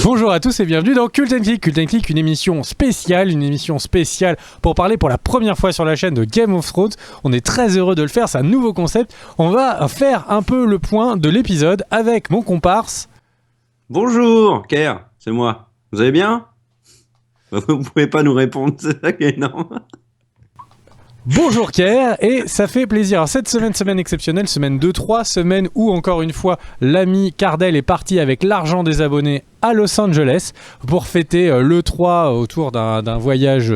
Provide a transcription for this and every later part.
Bonjour à tous et bienvenue dans Cult & Click. Cult & Click, une émission spéciale pour parler pour la première fois sur la chaîne de Game of Thrones. On est très heureux de le faire, c'est un nouveau concept. On va faire un peu le point de l'épisode avec mon comparse. Bonjour, Ker, c'est moi. Vous allez bien? Vous pouvez pas nous répondre, c'est ça qui est énorme. Bonjour Kerr, et ça fait plaisir. Alors, cette semaine exceptionnelle, semaine 2-3, semaine où encore une fois l'ami Cardell est parti avec l'argent des abonnés à Los Angeles pour fêter l'E3 autour d'un voyage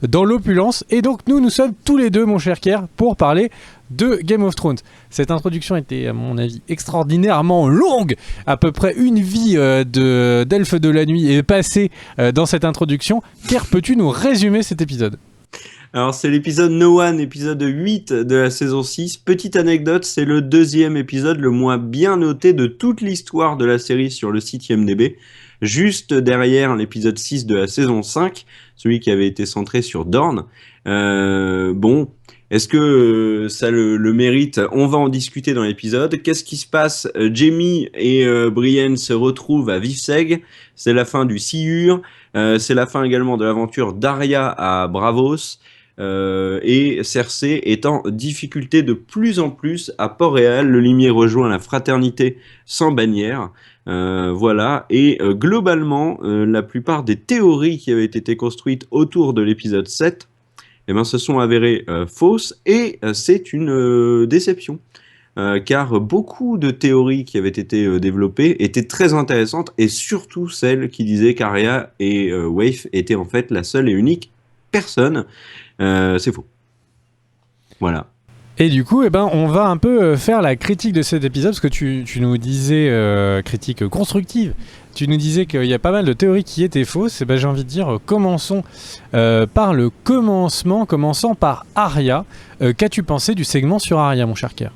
dans l'opulence. Et donc nous sommes tous les deux, mon cher Kerr, pour parler de Game of Thrones. Cette introduction était à mon avis extraordinairement longue. À peu près une vie d'elfe de la nuit est passée dans cette introduction. Kerr, peux-tu nous résumer cet épisode ? Alors c'est l'épisode No One, épisode 8 de la saison 6. Petite anecdote, c'est le deuxième épisode le moins bien noté de toute l'histoire de la série sur le site IMDb. Juste derrière l'épisode 6 de la saison 5, celui qui avait été centré sur Dorne. Bon, est-ce que ça le mérite? On va en discuter dans l'épisode. Qu'est-ce qui se passe? Jaime et Brienne se retrouvent à Vivseg. C'est la fin du Sciure. C'est la fin également de l'aventure d'Arya à Braavos. Et Cersei est en difficulté de plus en plus à Port-Réal. Le limier rejoint la fraternité sans bannière. Voilà. Et globalement, la plupart des théories qui avaient été construites autour de l'épisode 7 se sont avérées fausses. Et c'est une déception. Car beaucoup de théories qui avaient été développées étaient très intéressantes. Et surtout celles qui disaient qu'Arya et Waif étaient en fait la seule et unique personne. C'est faux. Voilà. Et du coup, on va un peu faire la critique de cet épisode, parce que tu nous disais, critique constructive, tu nous disais qu'il y a pas mal de théories qui étaient fausses. Et j'ai envie de dire, commençons par le commencement, commençant par Arya. Qu'as-tu pensé du segment sur Arya, mon cher Kerr ?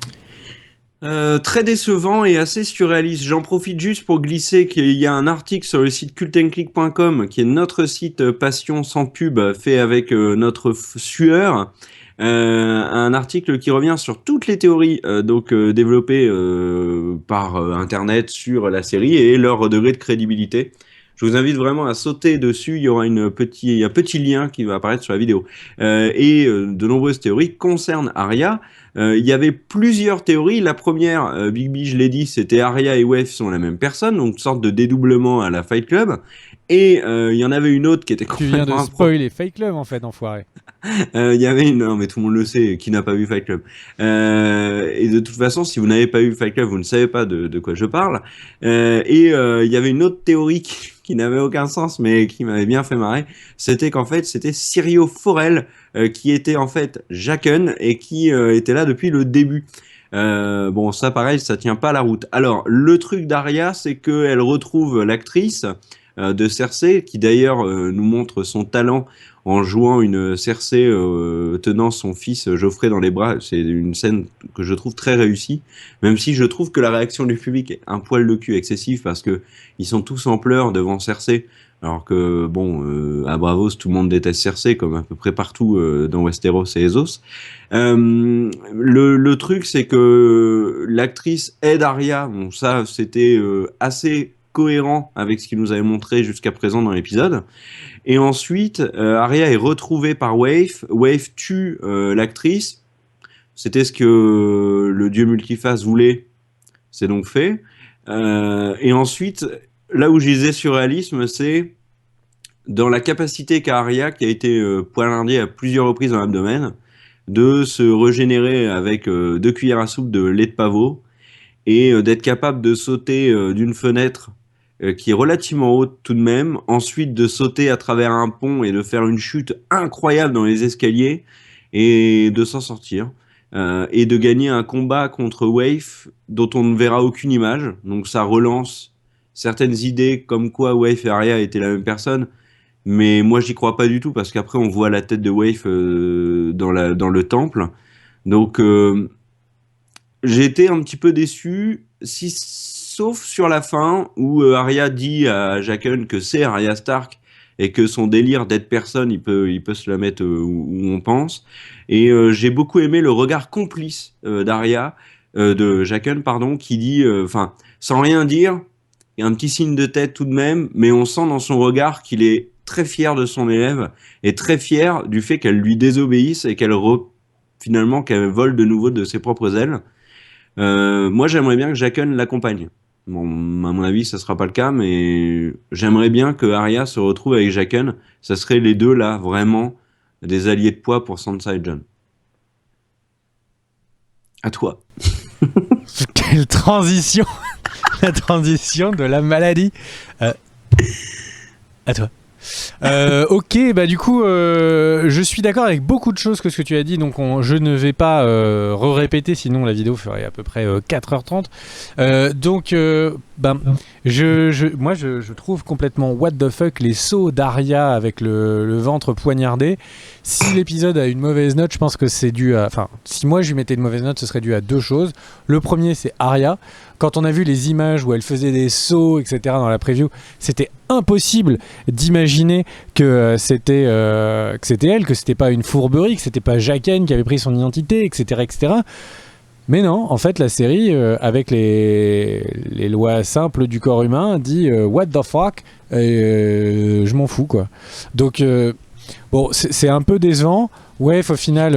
Très décevant et assez surréaliste. J'en profite juste pour glisser qu'il y a un article sur le site cultandclick.com qui est notre site passion sans pub fait avec notre sueur. Un article qui revient sur toutes les théories développées par internet sur la série et leur degré de crédibilité. Je vous invite vraiment à sauter dessus, il y aura un petit lien qui va apparaître sur la vidéo. De nombreuses théories concernent Arya. Il y avait plusieurs théories. La première, Big B, je l'ai dit, c'était Arya et Waif sont la même personne, donc une sorte de dédoublement à la Fight Club. Et il y en avait une autre qui était complètement... Tu viens de spoiler Fight Club en fait, enfoiré. Il y avait une... Non, mais tout le monde le sait, qui n'a pas vu Fight Club. Et de toute façon, si vous n'avez pas vu Fight Club, vous ne savez pas de quoi je parle. Il y avait une autre théorie qui n'avait aucun sens, mais qui m'avait bien fait marrer. C'était qu'en fait, c'était Syrio Forel qui était en fait Jaqen et qui était là depuis le début. Bon, ça pareil, ça tient pas la route. Alors, le truc d'Arya, c'est qu'elle retrouve l'actrice de Cersei, qui d'ailleurs nous montre son talent en jouant une Cersei tenant son fils Geoffrey dans les bras. C'est une scène que je trouve très réussie, même si je trouve que la réaction du public est un poil de cul excessif, parce que ils sont tous en pleurs devant Cersei, alors que bon, à Braavos tout le monde déteste Cersei, comme à peu près partout dans Westeros et Essos. Le truc, c'est que l'actrice aide Arya. Bon, ça c'était assez cohérent avec ce qu'il nous avait montré jusqu'à présent dans l'épisode. Et ensuite, Arya est retrouvée par Waif. Waif tue l'actrice. C'était ce que le dieu multiface voulait. C'est donc fait. Et ensuite, là où je disais surréalisme, c'est dans la capacité qu'a Arya, qui a été poignardée à plusieurs reprises dans l'abdomen, de se régénérer avec 2 cuillères à soupe de lait de pavot et d'être capable de sauter d'une fenêtre qui est relativement haute tout de même, ensuite de sauter à travers un pont et de faire une chute incroyable dans les escaliers et de s'en sortir, et de gagner un combat contre Waif dont on ne verra aucune image. Donc ça relance certaines idées comme quoi Waif et Arya étaient la même personne, mais moi j'y crois pas du tout, parce qu'après on voit la tête de Waif dans le temple. Donc j'ai été un petit peu déçu, sauf sur la fin où Arya dit à Jaqen que c'est Arya Stark et que son délire d'être personne, il peut se la mettre où on pense. Et j'ai beaucoup aimé le regard complice de Jaqen, pardon, qui dit, sans rien dire, Il y a un petit signe de tête tout de même, mais on sent dans son regard qu'il est très fier de son élève et très fier du fait qu'elle lui désobéisse et finalement qu'elle vole de nouveau de ses propres ailes. Moi, j'aimerais bien que Jaqen l'accompagne. Bon, à mon avis, ça sera pas le cas, mais j'aimerais bien que Arya se retrouve avec Jaqen. Ça serait les deux là, vraiment des alliés de poids pour Sansa et Jon. À toi. Quelle transition! La transition de la maladie. À toi. Ok, bah du coup, je suis d'accord avec beaucoup de choses que ce que tu as dit, donc je ne vais pas répéter, sinon la vidéo ferait à peu près 4h30. Moi je trouve complètement what the fuck les sauts d'Arya avec le ventre poignardé. Si l'épisode a une mauvaise note, je pense que c'est dû à... Enfin, si moi je lui mettais une mauvaise note, ce serait dû à deux choses. Le premier, c'est Arya. Quand on a vu les images où elle faisait des sauts, etc. dans la preview, c'était impossible d'imaginer que c'était elle, que c'était pas une fourberie, que c'était pas Jaqen qui avait pris son identité, etc., etc. Mais non, en fait, la série, avec les lois simples du corps humain, dit what the fuck, et je m'en fous, quoi. Donc, bon, c'est un peu décevant. Ouais, au final,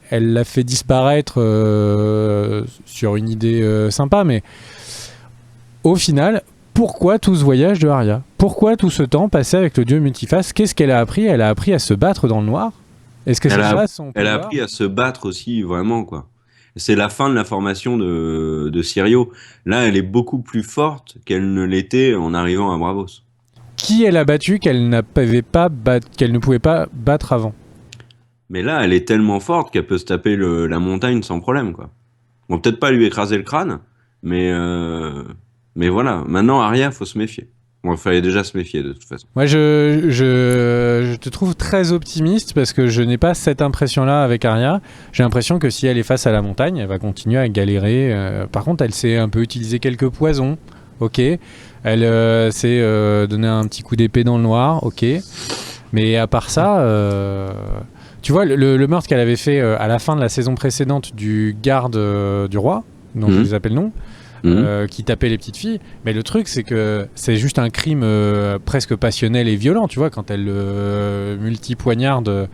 elle l'a fait disparaître sur une idée sympa, mais au final, pourquoi tout ce voyage de Arya? Pourquoi tout ce temps passé avec le dieu multiface? Qu'est-ce qu'elle a appris? Elle a appris à se battre dans le noir? Est-ce que c'est ça son pouvoir? Elle a appris à se battre aussi, vraiment, quoi. C'est la fin de la formation de Syrio. Là, elle est beaucoup plus forte qu'elle ne l'était en arrivant à Braavos. Qui elle a battu qu'elle qu'elle ne pouvait pas battre avant? Mais là, elle est tellement forte qu'elle peut se taper la montagne sans problème, quoi. Bon, peut-être pas lui écraser le crâne, mais voilà. Maintenant, Arya, faut se méfier. Bon, il fallait déjà se méfier de toute façon. Moi, je te trouve très optimiste parce que je n'ai pas cette impression-là avec Arya. J'ai l'impression que si elle est face à la montagne, elle va continuer à galérer. Par contre, elle sait un peu utiliser quelques poisons. Ok. Elle sait donner un petit coup d'épée dans le noir. Ok. Mais à part ça, tu vois, le meurtre qu'elle avait fait à la fin de la saison précédente du garde du roi, dont je vous appelle le nom, qui tapait les petites filles. Mais le truc, c'est que c'est juste un crime presque passionnel et violent, tu vois, quand elle multi-poignarde.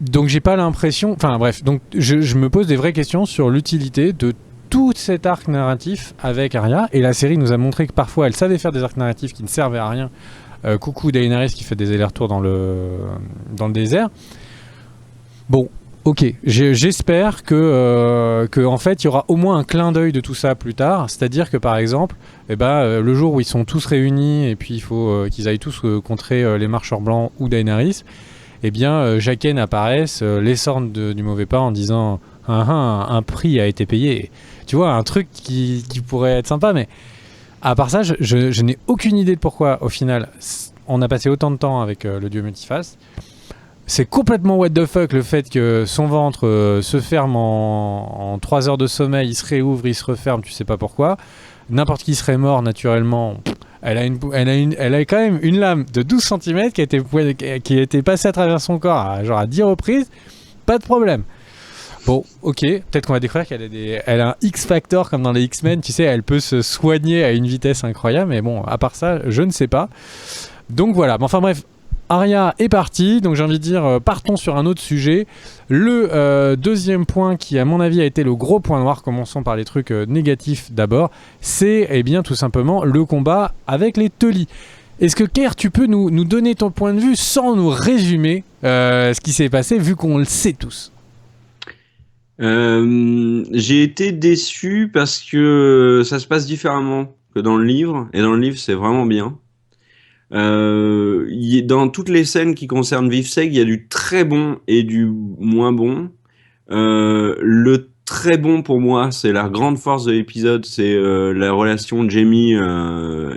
Donc j'ai pas l'impression... Enfin bref, donc je me pose des vraies questions sur l'utilité de tout cet arc narratif avec Arya. Et la série nous a montré que parfois elle savait faire des arcs narratifs qui ne servaient à rien. Coucou Daenerys qui fait des allers-retours dans le désert. Bon, ok, j'espère que en fait il y aura au moins un clin d'œil de tout ça plus tard, c'est-à-dire que par exemple, le jour où ils sont tous réunis et puis il faut qu'ils aillent tous contrer les marcheurs blancs ou Daenerys, Jaqen apparaisse, les sorte du mauvais pas en disant un prix a été payé. Tu vois, un truc qui pourrait être sympa, mais à part ça, je n'ai aucune idée de pourquoi au final on a passé autant de temps avec le dieu multiface. C'est complètement what the fuck le fait que son ventre se ferme en 3 heures de sommeil, il se réouvre, il se referme, tu sais pas pourquoi. N'importe qui serait mort naturellement. Elle a quand même une lame de 12 cm qui a été passée à travers son corps à 10 reprises. Pas de problème. Bon, ok, peut-être qu'on va découvrir qu'elle a un X-Factor comme dans les X-Men, tu sais, elle peut se soigner à une vitesse incroyable, mais bon, à part ça, je ne sais pas. Donc voilà, enfin bref, Arya est partie, donc j'ai envie de dire, partons sur un autre sujet. Le deuxième point qui, à mon avis, a été le gros point noir, commençons par les trucs négatifs d'abord, c'est tout simplement le combat avec les Tully. Est-ce que Kerr, tu peux nous donner ton point de vue sans nous résumer ce qui s'est passé, vu qu'on le sait tous? J'ai été déçu parce que ça se passe différemment que dans le livre, et dans le livre c'est vraiment bien. Dans toutes les scènes qui concernent Vivseg, il y a du très bon et du moins bon. Le très bon pour moi, c'est la grande force de l'épisode, c'est la relation Jaime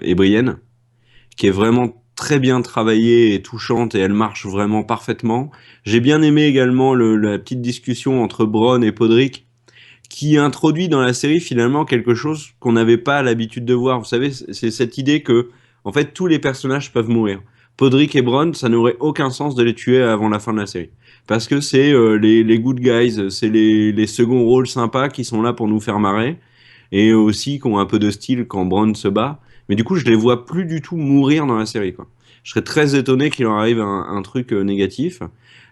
et Brienne, qui est vraiment très bien travaillée et touchante, et elle marche vraiment parfaitement. J'ai bien aimé également la petite discussion entre Bronn et Podrick, qui introduit dans la série finalement quelque chose qu'on n'avait pas l'habitude de voir. Vous savez, c'est cette idée que en fait tous les personnages peuvent mourir. Podrick et Bronn, ça n'aurait aucun sens de les tuer avant la fin de la série, parce que c'est les good guys, c'est les seconds rôles sympas qui sont là pour nous faire marrer. et aussi qui ont un peu de style quand Bronn se bat. Mais du coup, je les vois plus du tout mourir dans la série, quoi. Je serais très étonné qu'il en arrive un truc négatif.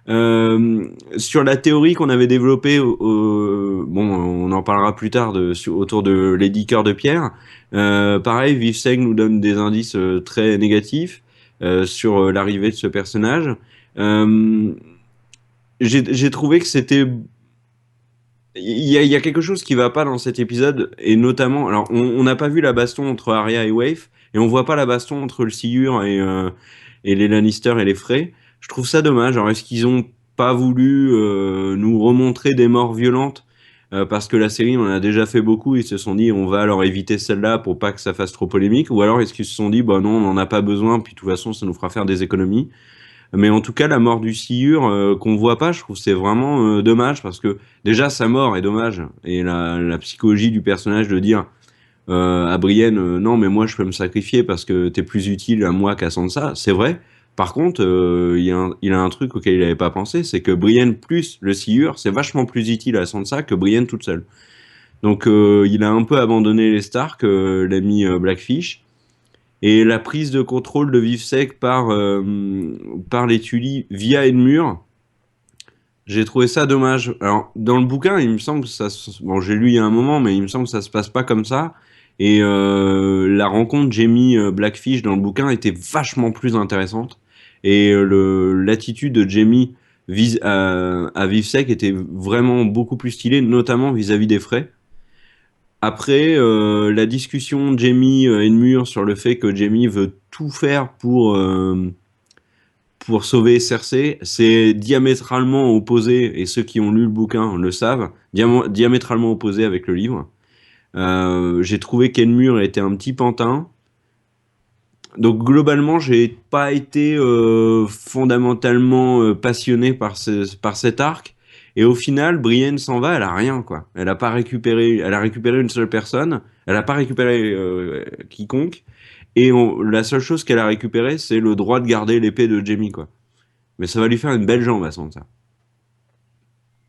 Sur la théorie qu'on avait développée, bon, on en parlera plus tard autour de Lady Cœur de Pierre. Pareil, Vivseg nous donne des indices très négatifs sur l'arrivée de ce personnage. J'ai trouvé que c'était il y a quelque chose qui va pas dans cet épisode, et notamment, alors on n'a pas vu la baston entre Arya et Waif, et on voit pas la baston entre le Sillur et les Lannister et les Frey. Je trouve ça dommage. Alors est-ce qu'ils ont pas voulu nous remontrer des morts violentes parce que la série on en a déjà fait beaucoup, ils se sont dit on va alors éviter celle-là pour pas que ça fasse trop polémique, ou alors est-ce qu'ils se sont dit bah non, on en a pas besoin, puis de toute façon ça nous fera faire des économies. Mais en tout cas, la mort du Sillur qu'on voit pas, je trouve c'est vraiment dommage, parce que déjà sa mort est dommage, et la psychologie du personnage de dire à Brienne non mais moi je peux me sacrifier parce que t'es plus utile à moi qu'à Sansa, c'est vrai. Par contre, il a un truc auquel il avait pas pensé, c'est que Brienne plus le Sillur, c'est vachement plus utile à Sansa que Brienne toute seule. Donc il a un peu abandonné les Stark, l'ami Blackfish. Et la prise de contrôle de Vivsec par les Tully via Edmure, j'ai trouvé ça dommage. Alors, dans le bouquin, il me semble que ça... Bon, j'ai lu il y a un moment, mais il me semble que ça se passe pas comme ça. Et la rencontre Jaime-Blackfish dans le bouquin était vachement plus intéressante. Et l'attitude de Jaime à Vivsec était vraiment beaucoup plus stylée, notamment vis-à-vis des Frey. Après, la discussion de Jaime Edmure sur le fait que Jaime veut tout faire pour sauver Cersei, c'est diamétralement opposé, et ceux qui ont lu le bouquin le savent, diamétralement opposé avec le livre. J'ai trouvé qu'Edmure était un petit pantin. Donc globalement, j'ai pas été fondamentalement passionné par cet arc. Et au final, Brienne s'en va, elle a rien, quoi. Elle a récupéré une seule personne, elle a pas récupéré quiconque. Et la seule chose qu'elle a récupérée, c'est le droit de garder l'épée de Jaime, quoi. Mais ça va lui faire une belle jambe à ça.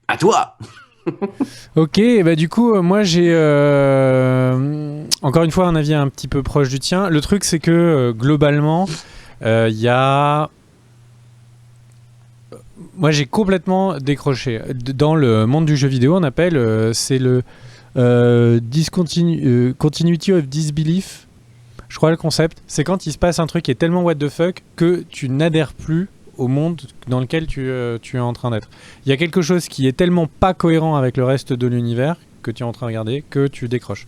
À toi! Ok, bah du coup, moi j'ai encore une fois un avis un petit peu proche du tien. Le truc, c'est que globalement, il y a. Moi j'ai complètement décroché. Dans le monde du jeu vidéo, on appelle c'est le Continuity of Disbelief. Je crois le concept, c'est quand il se passe un truc qui est tellement what the fuck que tu n'adhères plus au monde dans lequel tu es en train d'être. Il y a quelque chose qui est tellement pas cohérent avec le reste de l'univers que tu es en train de regarder que tu décroches.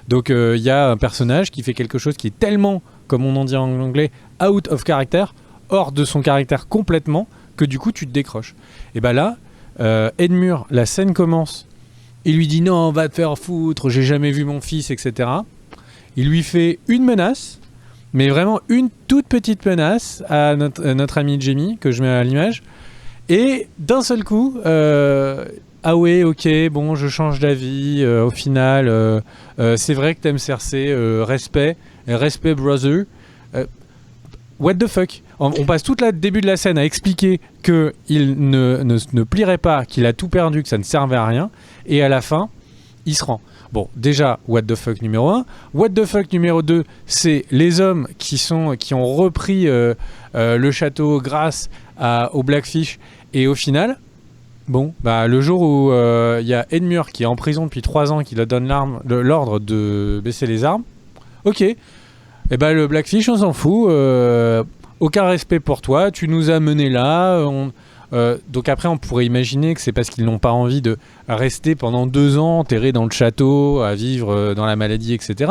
Donc il y a un personnage qui fait quelque chose qui est tellement, comme on en dit en anglais, out of character, hors de son caractère complètement, que du coup tu te décroches. Et bah là, Edmure, la scène commence, il lui dit non, va te faire foutre, j'ai jamais vu mon fils, etc. Il lui fait une menace, mais vraiment une toute petite menace à notre ami Jaime, que je mets à l'image. Et d'un seul coup, ah ouais, ok, bon, je change d'avis. Au final, c'est vrai que t'aimes Cersei, respect brother. What the fuck? On passe tout le début de la scène à expliquer qu'il ne plierait pas, qu'il a tout perdu, que ça ne servait à rien. Et à la fin, il se rend. Bon, déjà, what the fuck numéro 1. What the fuck numéro 2, c'est les hommes qui ont repris le château grâce au Blackfish. Et au final, bon, bah, le jour où il y a Edmure qui est en prison depuis 3 ans, qui leur donne l'ordre de baisser les armes, ok. Et bah, le Blackfish, on s'en fout. Aucun respect pour toi. Tu nous as menés là. Donc après, on pourrait imaginer que c'est parce qu'ils n'ont pas envie de rester pendant 2 ans enterrés dans le château, à vivre dans la maladie, etc.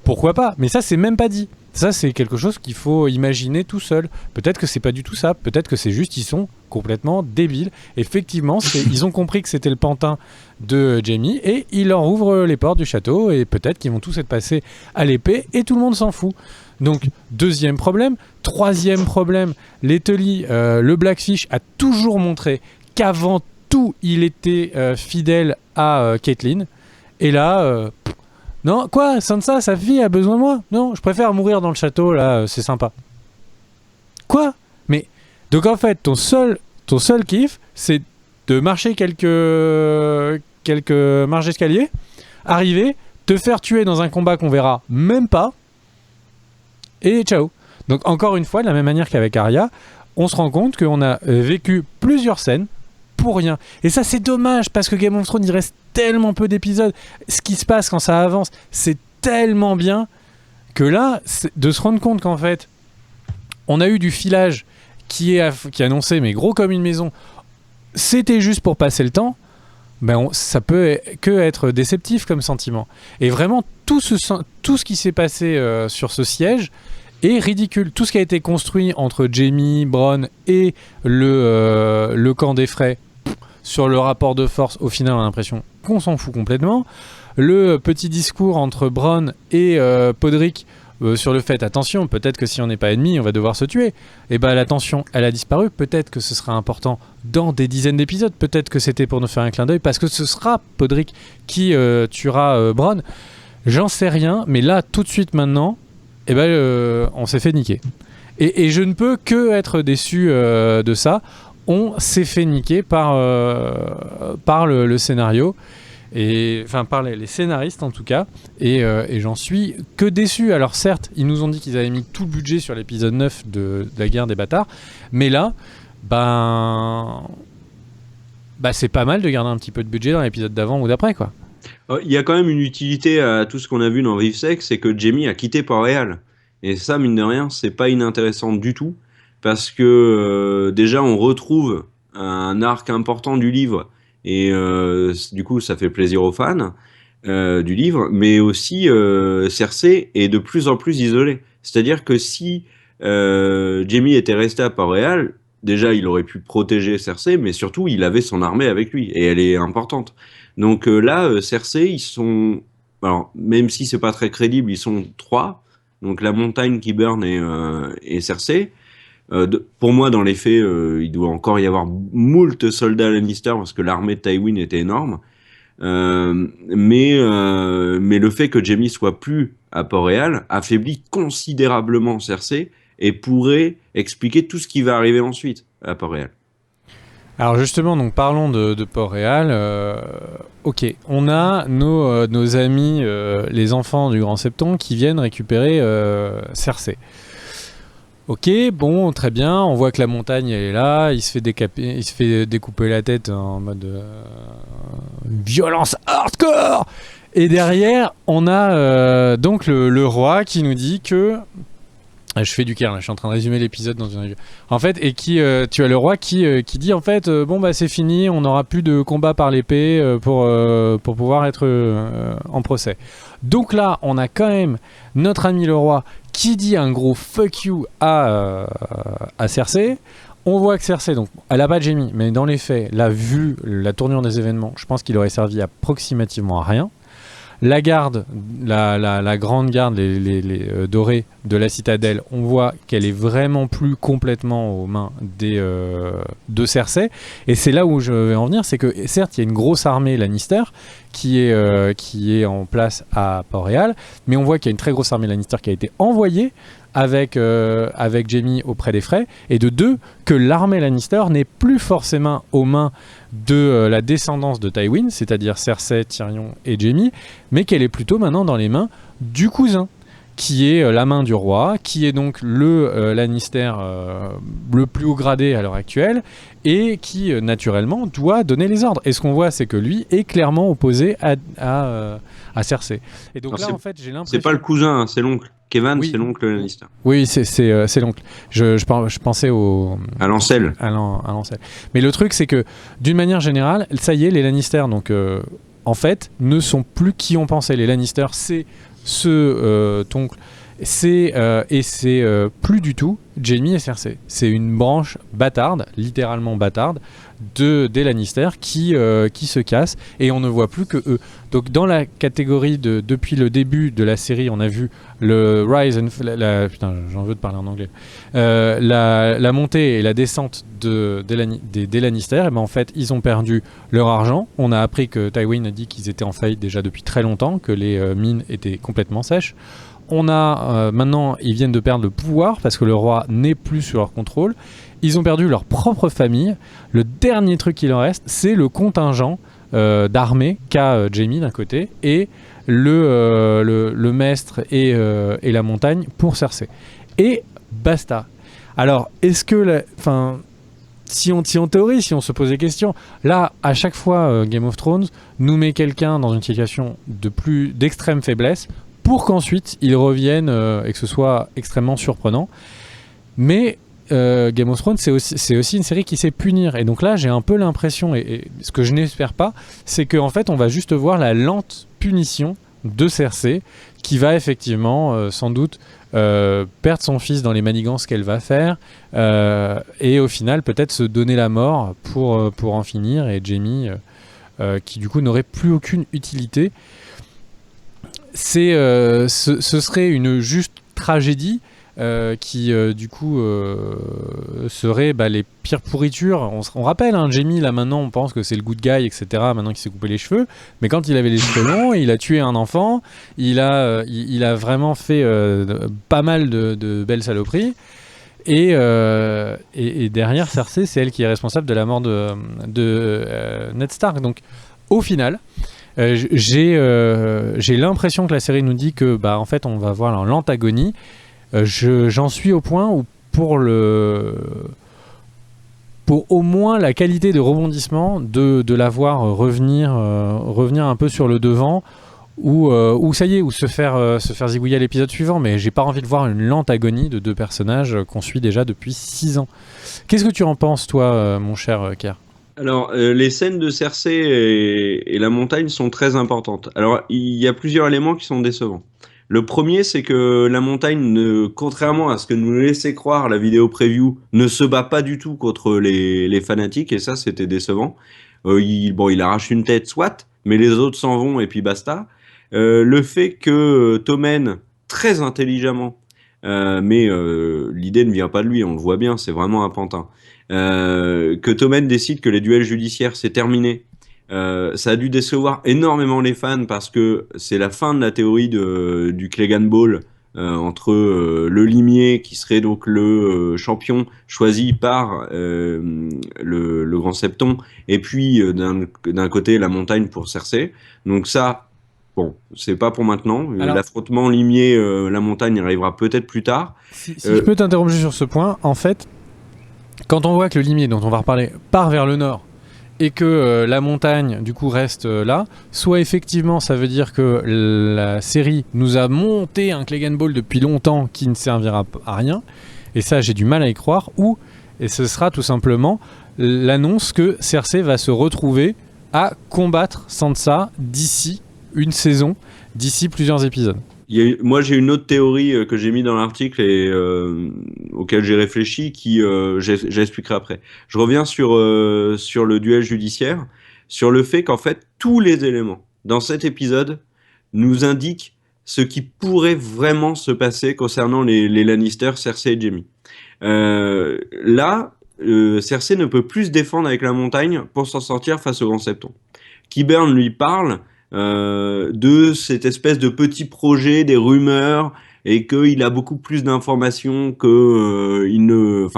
Pourquoi pas? Mais ça, c'est même pas dit. Ça, c'est quelque chose qu'il faut imaginer tout seul. Peut-être que c'est pas du tout ça. Peut-être que c'est juste ils sont complètement débiles. Effectivement, ils ont compris que c'était le pantin de Jaime et ils leur ouvrent les portes du château et peut-être qu'ils vont tous être passés à l'épée et tout le monde s'en fout. Donc, deuxième problème. Troisième problème, les Tully, le Blackfish a toujours montré qu'avant tout, il était fidèle à Catelyn. Et là, non, quoi, Sansa, sa fille a besoin de moi? Non, je préfère mourir dans le château, là, c'est sympa. Quoi? Mais, donc en fait, ton seul kiff, c'est de marcher quelques marches d'escalier, arriver, te faire tuer dans un combat qu'on verra même pas, et ciao. Donc encore une fois, de la même manière qu'avec Arya, on se rend compte qu'on a vécu plusieurs scènes pour rien. Et ça, c'est dommage, parce que Game of Thrones, il reste tellement peu d'épisodes. Ce qui se passe quand ça avance, c'est tellement bien que là, de se rendre compte qu'en fait, on a eu du filage qui annonçait, mais gros comme une maison, c'était juste pour passer le temps, ben ça peut que être déceptif comme sentiment. Et vraiment, tout ce qui s'est passé sur ce siège est ridicule. Tout ce qui a été construit entre Jaime, Bronn et le camp des Frey sur le rapport de force, au final, on a l'impression qu'on s'en fout complètement. Le petit discours entre Bronn et Podrick sur le fait, attention, peut-être que si on n'est pas ennemi, on va devoir se tuer. Et ben la tension, elle a disparu. Peut-être que ce sera important dans des dizaines d'épisodes. Peut-être que c'était pour nous faire un clin d'œil, parce que ce sera Podrick qui tuera Bronn. J'en sais rien, mais là, tout de suite maintenant, on s'est fait niquer. Et je ne peux que être déçu de ça. On s'est fait niquer par le scénario. Enfin par les scénaristes en tout cas, et j'en suis que déçu. Alors certes, ils nous ont dit qu'ils avaient mis tout le budget sur l'épisode 9 de la guerre des bâtards, mais là, c'est pas mal de garder un petit peu de budget dans l'épisode d'avant ou d'après, quoi. Il y a quand même une utilité à tout ce qu'on a vu dans Vif Sec, c'est que Jaime a quitté Port-Réal, et ça, mine de rien, c'est pas inintéressant du tout, parce que déjà on retrouve un arc important du livre. Et du coup, ça fait plaisir aux fans du livre, mais aussi Cersei est de plus en plus isolée. C'est-à-dire que si Jaime était resté à Port-Réal, déjà il aurait pu protéger Cersei, mais surtout il avait son armée avec lui, et elle est importante. Donc là, Cersei, ils sont... Alors, même si c'est pas très crédible, ils sont 3. Donc la montagne qui burn et Cersei. Pour moi, dans les faits, il doit encore y avoir moult soldats Lannister parce que l'armée de Tywin était énorme. Mais le fait que Jaime soit plus à Port-Réal affaiblit considérablement Cersei et pourrait expliquer tout ce qui va arriver ensuite à Port-Réal. Alors justement, donc parlons de Port-Réal. Ok, on a nos amis, les enfants du Grand Septon, qui viennent récupérer Cersei. Ok, bon, très bien, on voit que la montagne elle est là, il se fait découper la tête en mode violence hardcore. Et derrière, on a donc le roi qui nous dit que... Je fais du caire là, je suis en train de résumer l'épisode dans une revue. En fait, et tu as le roi qui dit en fait, c'est fini, on n'aura plus de combat par l'épée pour pouvoir être en procès. Donc là, on a quand même notre ami le roi qui dit un gros fuck you à Cersei. On voit que Cersei, donc, elle n'a pas de Jaime, mais dans les faits, là, vu la tournure des événements, je pense qu'il aurait servi approximativement à rien. La garde, la grande garde, les dorés de la citadelle, on voit qu'elle est vraiment plus complètement aux mains de Cersei. Et c'est là où je vais en venir, c'est que certes, il y a une grosse armée Lannister qui est en place à Port-Réal, mais on voit qu'il y a une très grosse armée Lannister qui a été envoyée avec Jaime auprès des Frey, et de deux, que l'armée Lannister n'est plus forcément aux mains de la descendance de Tywin, c'est-à-dire Cersei, Tyrion et Jaime, mais qu'elle est plutôt maintenant dans les mains du cousin, qui est la main du roi, qui est donc le Lannister le plus haut gradé à l'heure actuelle, et qui naturellement doit donner les ordres. Et ce qu'on voit, c'est que lui est clairement opposé à Cersei. Et donc là, en fait, j'ai l'impression... C'est pas le cousin, hein, c'est l'oncle. Kevin, oui. C'est l'oncle Lannister. Oui, c'est l'oncle. Je pensais à l'ancelle. À l'ancelle. Mais le truc, c'est que d'une manière générale, ça y est, les Lannister, donc en fait, ne sont plus qui on pensait. Les Lannister, c'est ce oncle. C'est plus du tout Jaime et Cersei. C'est une branche bâtarde, littéralement bâtarde, des Lannister qui se cassent, et on ne voit plus que eux. Donc dans la catégorie depuis le début de la série, on a vu le rise and putain, j'en veux de parler en anglais. La montée et la descente des Lannister. Et ben en fait, ils ont perdu leur argent. On a appris que Tywin a dit qu'ils étaient en faillite déjà depuis très longtemps, que les mines étaient complètement sèches. On a maintenant, ils viennent de perdre le pouvoir parce que le roi n'est plus sous leur contrôle. Ils ont perdu leur propre famille. Le dernier truc qu'il en reste, c'est le contingent d'armée qu'a Jaime d'un côté et le maître et la montagne pour Cersei. Et basta. Alors, est-ce que... si on théorie, si on se pose des questions, là, à chaque fois, Game of Thrones nous met quelqu'un dans une situation d'extrême faiblesse pour qu'ensuite il revienne et que ce soit extrêmement surprenant. Mais Game of Thrones, c'est aussi une série qui sait punir. Et donc là, j'ai un peu l'impression, et ce que je n'espère pas, c'est qu'en fait, on va juste voir la lente punition de Cersei, qui va effectivement, sans doute, perdre son fils dans les manigances qu'elle va faire, et au final, peut-être se donner la mort pour en finir, et Jaime, qui du coup n'aurait plus aucune utilité. Ce serait une juste tragédie, qui du coup serait les pires pourritures. On rappelle, Jaime, là maintenant on pense que c'est le good guy, etc., maintenant qu'il s'est coupé les cheveux, mais quand il avait les cheveux longs, il a tué un enfant, il a vraiment fait pas mal de belles saloperies, et derrière Cersei, c'est elle qui est responsable de la mort de Ned Stark. Donc au final, j'ai l'impression que la série nous dit que en fait on va voir l'antagonie. J'en suis au point où pour au moins la qualité de rebondissement de la voir revenir un peu sur le devant, ou ça y est, ou se faire zigouiller à l'épisode suivant, mais j'ai pas envie de voir une lente agonie de deux personnages qu'on suit déjà depuis 6 ans. Qu'est-ce que tu en penses, toi, mon cher Kerr ? Alors, les scènes de Cersei et la montagne sont très importantes. Alors, il y a plusieurs éléments qui sont décevants. Le premier, c'est que la montagne, contrairement à ce que nous laissait croire la vidéo preview, ne se bat pas du tout contre les fanatiques, et ça, c'était décevant. Il arrache une tête, soit, mais les autres s'en vont, et puis basta. Le fait que Tommen, très intelligemment, mais l'idée ne vient pas de lui, on le voit bien, c'est vraiment un pantin, que Tommen décide que les duels judiciaires, c'est terminé. Ça a dû décevoir énormément les fans parce que c'est la fin de la théorie du Clegane Ball entre le limier qui serait donc le champion choisi par le Grand Septon, et puis d'un côté la montagne pour Cersei. Donc ça, bon, c'est pas pour maintenant. L'affrontement limier la montagne arrivera peut-être plus tard. Si je peux t'interrompre sur ce point, en fait, quand on voit que le limier dont on va reparler part vers le nord, et que la montagne du coup reste là, soit effectivement ça veut dire que la série nous a monté un Clegane Ball depuis longtemps qui ne servira à rien, et ça j'ai du mal à y croire, et ce sera tout simplement l'annonce que Cersei va se retrouver à combattre Sansa d'ici une saison, d'ici plusieurs épisodes. Moi, j'ai une autre théorie que j'ai mis dans l'article et auquel j'ai réfléchi, qui j'expliquerai après. Je reviens sur le duel judiciaire, sur le fait qu'en fait, tous les éléments dans cet épisode nous indiquent ce qui pourrait vraiment se passer concernant les Lannister, Cersei et Jaime. Cersei ne peut plus se défendre avec la montagne pour s'en sortir face au Grand Septon. Qyburn lui parle de cette espèce de petit projet, des rumeurs, et qu'il a beaucoup plus d'informations il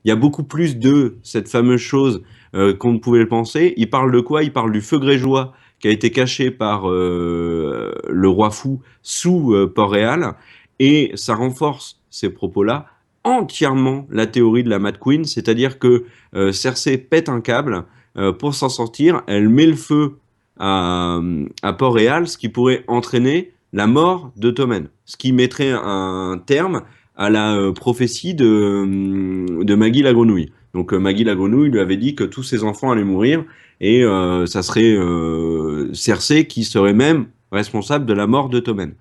y a beaucoup plus de cette fameuse chose qu'on ne pouvait le penser. Il parle de quoi ? Il parle du feu grégeois qui a été caché par le roi fou sous Port-Réal, et ça renforce ces propos-là entièrement la théorie de la Mad Queen, c'est-à-dire que Cersei pète un câble pour s'en sortir, elle met le feu à Port-Réal, ce qui pourrait entraîner la mort de Tommen, ce qui mettrait un terme à la prophétie de Maggie la Grenouille. Donc Maggie la Grenouille lui avait dit que tous ses enfants allaient mourir, et ça serait Cersei qui serait même responsable de la mort de Tommen.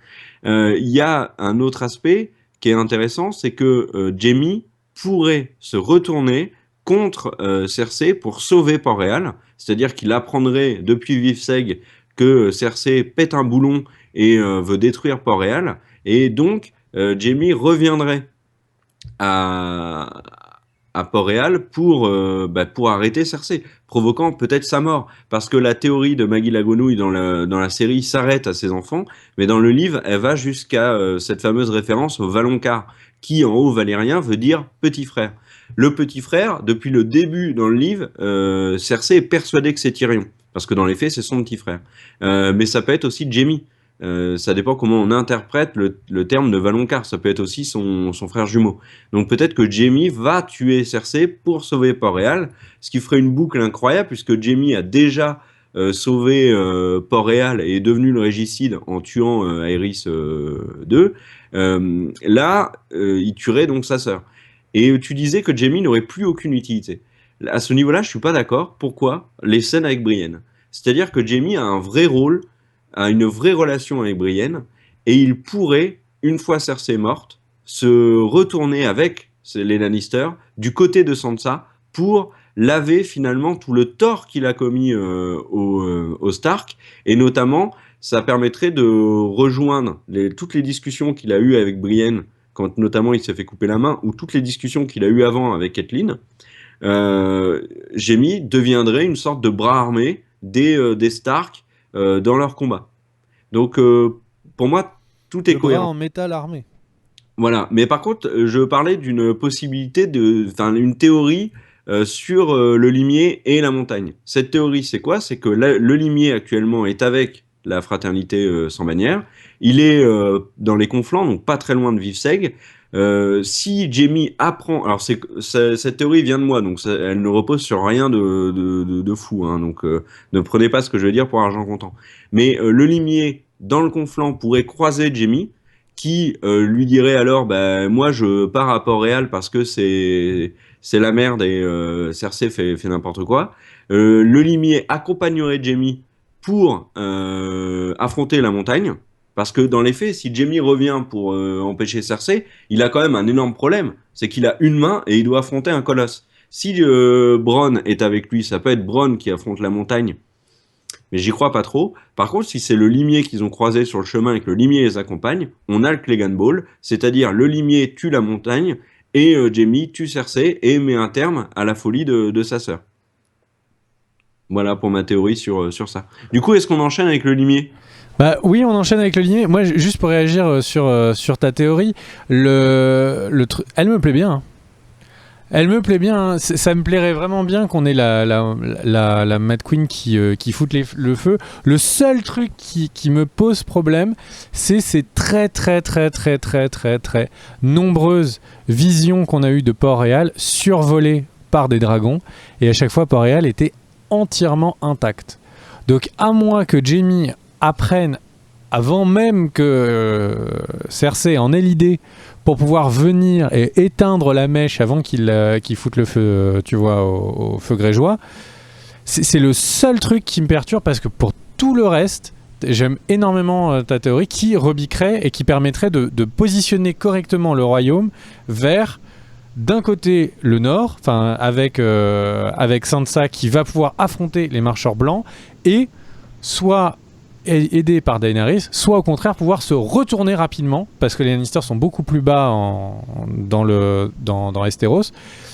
Il y a un autre aspect qui est intéressant, c'est que Jaime pourrait se retourner contre Cersei pour sauver Port-Réal, c'est-à-dire qu'il apprendrait depuis Vivseg que Cersei pète un boulon et veut détruire Port-Réal, et donc Jaime reviendrait à Port-Réal pour arrêter Cersei, provoquant peut-être sa mort, parce que la théorie de Maggie la Grenouille dans la série s'arrête à ses enfants, mais dans le livre, elle va jusqu'à cette fameuse référence au Valonqar, qui en haut valérien veut dire petit frère. Le petit frère, depuis le début dans le livre, Cersei est persuadée que c'est Tyrion. parce que dans les faits, c'est son petit frère. Mais ça peut être aussi Jaime. Ça dépend comment on interprète le terme de Valonqar. Ça peut être aussi son frère jumeau. Donc peut-être que Jaime va tuer Cersei pour sauver Port-Réal, ce qui ferait une boucle incroyable, puisque Jaime a déjà sauvé Port-Réal et est devenu le régicide en tuant Aerys II. Là, il tuerait donc sa sœur. Et tu disais que Jaime n'aurait plus aucune utilité. À ce niveau-là, je suis pas d'accord. Pourquoi? Les scènes avec Brienne. C'est-à-dire que Jaime a un vrai rôle, a une vraie relation avec Brienne, et il pourrait, une fois Cersei morte, se retourner avec les Lannister du côté de Sansa pour laver finalement tout le tort qu'il a commis au Stark, et notamment, ça permettrait de rejoindre toutes les discussions qu'il a eues avec Brienne, quand notamment il s'est fait couper la main, ou toutes les discussions qu'il a eues avant avec Catelyn. Jaime deviendrait une sorte de bras armé des Stark dans leur combat. Donc, pour moi, tout est Le bras cohérent. en métal armé. Voilà. Mais par contre, je parlais d'une possibilité une théorie sur le limier et la montagne. Cette théorie, c'est quoi? C'est que le limier actuellement est avec la fraternité sans bannière. Il est dans les conflans, donc pas très loin de Vivseg. Si Jaime apprend, alors cette théorie vient de moi, donc elle ne repose sur rien de fou, hein, donc ne prenez pas ce que je vais dire pour argent comptant. Mais le limier dans le conflant pourrait croiser Jaime, qui lui dirait alors, bah, moi je pars à Port-Réal parce que c'est la merde et Cersei fait n'importe quoi. Le limier accompagnerait Jaime pour affronter la montagne. Parce que dans les faits, si Jaime revient pour empêcher Cersei, il a quand même un énorme problème. C'est qu'il a une main et il doit affronter un colosse. Si Bronn est avec lui, ça peut être Bronn qui affronte la montagne. Mais j'y crois pas trop. Par contre, si c'est le limier qu'ils ont croisé sur le chemin et que le limier les accompagne, on a le Clegane Ball. C'est-à-dire le limier tue la montagne et Jaime tue Cersei et met un terme à la folie de sa sœur. Voilà pour ma théorie sur ça. Du coup, est-ce qu'on enchaîne avec le limier ? Bah oui, on enchaîne avec le limier. Moi, juste pour réagir sur ta théorie, elle me plaît bien. Elle me plaît bien. Hein. Ça me plairait vraiment bien qu'on ait la Mad Queen qui foute le feu. Le seul truc qui me pose problème, c'est ces très nombreuses visions qu'on a eues de Port-Réal survolées par des dragons. Et à chaque fois, Port-Réal était entièrement intact. Donc, à moins que Jaime apprennent avant même que Cersei en ait l'idée pour pouvoir venir et éteindre la mèche avant qu'il foute le feu, tu vois, au feu grégeois. C'est le seul truc qui me perturbe parce que pour tout le reste, j'aime énormément ta théorie qui rebiquerait et qui permettrait de positionner correctement le royaume vers d'un côté le nord, enfin avec Sansa qui va pouvoir affronter les marcheurs blancs et soit aidé par Daenerys, soit au contraire pouvoir se retourner rapidement parce que les Lannister sont beaucoup plus bas dans Westeros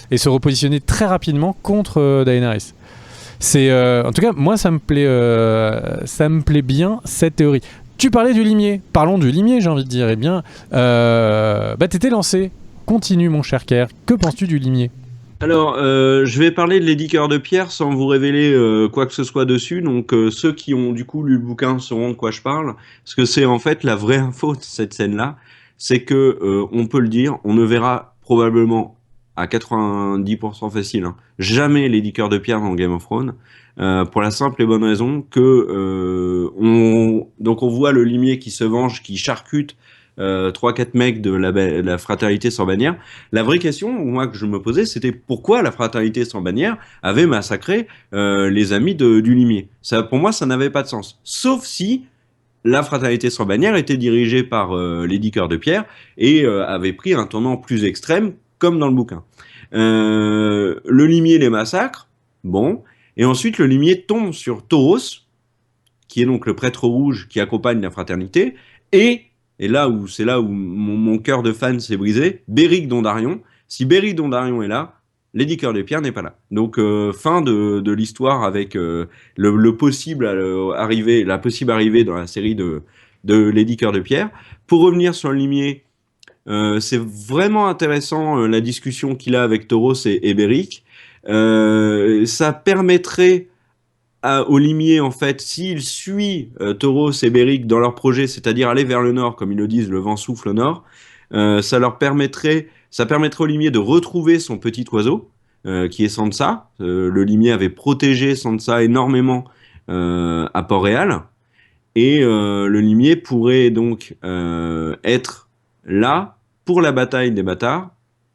et se repositionner très rapidement contre Daenerys. En tout cas, moi ça me plaît bien cette théorie. Tu parlais du limier, parlons du limier, j'ai envie de dire. Eh bien, t'étais lancé. Continue mon cher Kerr, que penses-tu du limier ? Alors, je vais parler de Lady Cœur de Pierre sans vous révéler quoi que ce soit dessus. Donc, ceux qui ont du coup lu le bouquin sauront de quoi je parle. Parce que c'est en fait la vraie info de cette scène-là. C'est que, on peut le dire, on ne verra probablement à 90% facile, hein, jamais Lady Cœur de Pierre dans Game of Thrones. Pour la simple et bonne raison que donc on voit le limier qui se venge, qui charcute 3-4 mecs de la fraternité sans bannière. La vraie question, moi, que je me posais, c'était pourquoi la fraternité sans bannière avait massacré les amis du limier. Ça, pour moi, ça n'avait pas de sens. Sauf si la fraternité sans bannière était dirigée par Lady Cœur de Pierre et avait pris un tournant plus extrême, comme dans le bouquin. Le limier les massacre, bon, et ensuite le limier tombe sur Tauros, qui est donc le prêtre rouge qui accompagne la fraternité, et là où mon cœur de fan s'est brisé, Beric Dondarrion. Si Beric Dondarrion est là, Lady Cœur de Pierre n'est pas là. Donc fin de l'histoire avec la possible arrivée dans la série de Lady Cœur de Pierre. Pour revenir sur le limier, c'est vraiment intéressant la discussion qu'il a avec Tauros et Beric. Ça permettrait au limier, en fait, s'il suit Tauros et Beric dans leur projet, c'est-à-dire aller vers le nord, comme ils le disent, le vent souffle au nord, ça permettrait au limier de retrouver son petit oiseau, qui est Sansa. Le limier avait protégé Sansa énormément à Port-Réal. Et le limier pourrait donc être là pour la bataille des bâtards,